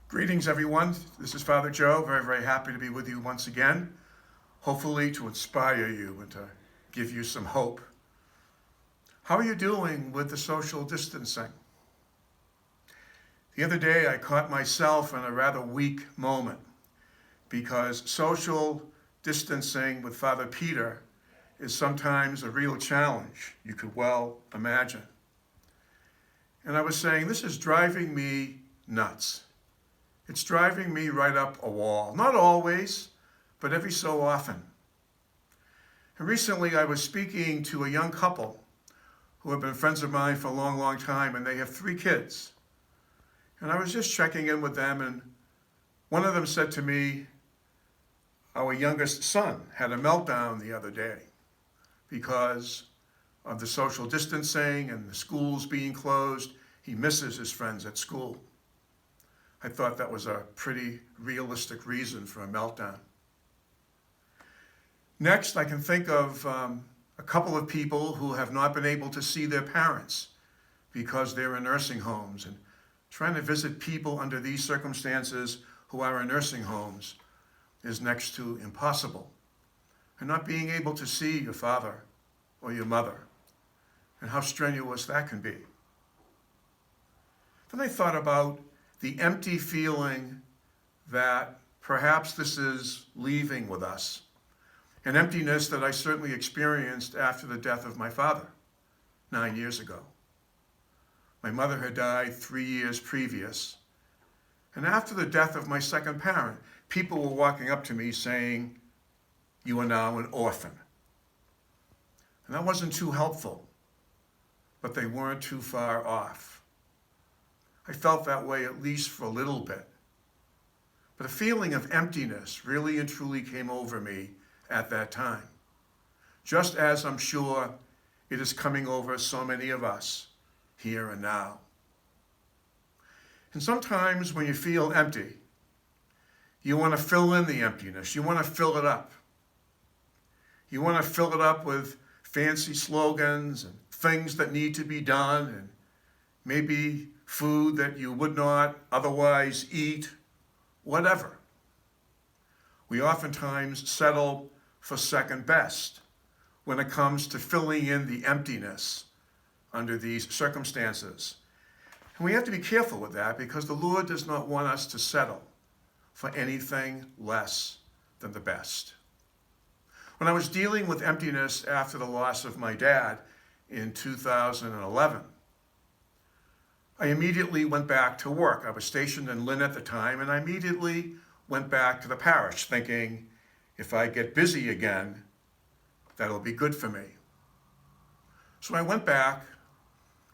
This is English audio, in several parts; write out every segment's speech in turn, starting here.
Greetings, everyone. This is Father Joe. Very, very happy to be with you once again. Hopefully to inspire you and to give you some hope. How are you doing with the social distancing? The other day, I caught myself in a rather weak moment because social distancing with Father Peter is sometimes a real challenge, you could well imagine. And I was saying, this is driving me nuts. It's driving me right up a wall. Not always, but every so often. And recently I was speaking to a young couple who have been friends of mine for a long, long time, and they have 3 kids. And I was just checking in with them, and one of them said to me, our youngest son had a meltdown the other day because of the social distancing and the schools being closed. He misses his friends at school. I thought that was a pretty realistic reason for a meltdown. Next, I can think of a couple of people who have not been able to see their parents because they're in nursing homes, and trying to visit people under these circumstances who are in nursing homes is next to impossible. And not being able to see your father or your mother, and how strenuous that can be. Then I thought about the empty feeling that perhaps this is leaving with us, an emptiness that I certainly experienced after the death of my father 9 years ago. My mother had died 3 years previous, and after the death of my second parent, people were walking up to me saying, "You are now an orphan." And that wasn't too helpful, but they weren't too far off. I felt that way at least for a little bit. But a feeling of emptiness really and truly came over me at that time, just as I'm sure it is coming over so many of us here and now. And sometimes when you feel empty, you want to fill in the emptiness. You want to fill it up. You want to fill it up with fancy slogans and things that need to be done, and maybe food that you would not otherwise eat, whatever. We oftentimes settle for second best when it comes to filling in the emptiness under these circumstances. And we have to be careful with that because the Lord does not want us to settle for anything less than the best. When I was dealing with emptiness after the loss of my dad in 2011, I immediately went back to work. I was stationed in Lynn at the time, and I immediately went back to the parish thinking, if I get busy again, that'll be good for me. So I went back,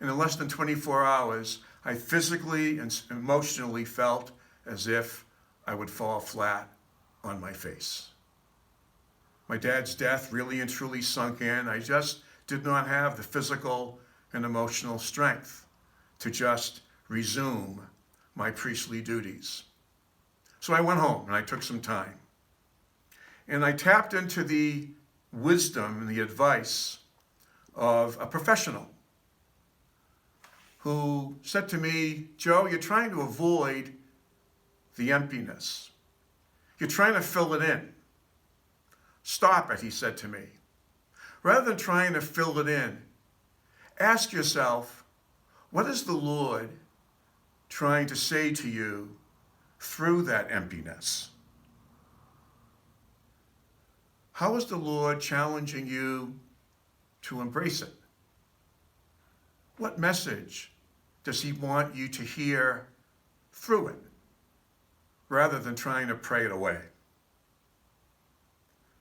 and in less than 24 hours, I physically and emotionally felt as if I would fall flat on my face. My dad's death really and truly sunk in. I just did not have the physical and emotional strength to just resume my priestly duties. So I went home and I took some time. And I tapped into the wisdom and the advice of a professional who said to me, "Joe, you're trying to avoid the emptiness. You're trying to fill it in. Stop it," he said to me. Rather than trying to fill it in, ask yourself, what is the Lord trying to say to you through that emptiness? How is the Lord challenging you to embrace it? What message does he want you to hear through it, rather than trying to pray it away?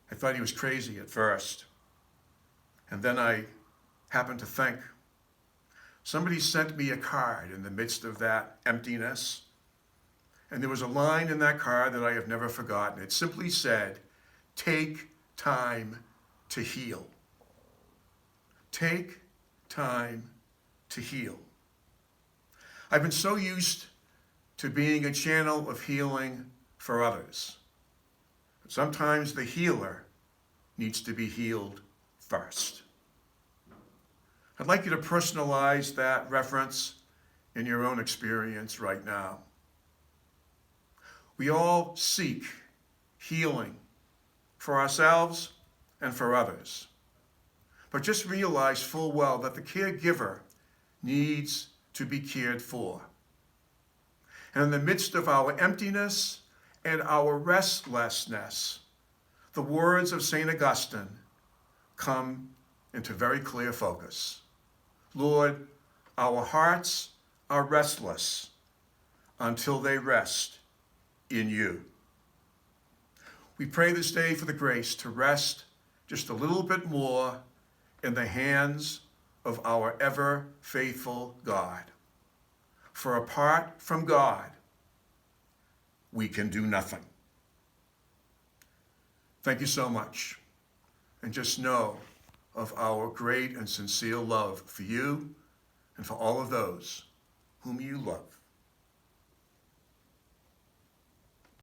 I thought he was crazy at first, and then I happened to think, somebody sent me a card in the midst of that emptiness, and there was a line in that card that I have never forgotten. It simply said, "Take time to heal." Take time to heal. I've been so used to being a channel of healing for others. But sometimes the healer needs to be healed first. I'd like you to personalize that reference in your own experience right now. We all seek healing for ourselves and for others. But just realize full well that the caregiver needs to be cared for. And in the midst of our emptiness and our restlessness, the words of St. Augustine come into very clear focus. Lord, our hearts are restless until they rest in you. We pray this day for the grace to rest just a little bit more in the hands of our ever faithful God. For apart from God, we can do nothing. Thank you so much. And just know of our great and sincere love for you and for all of those whom you love.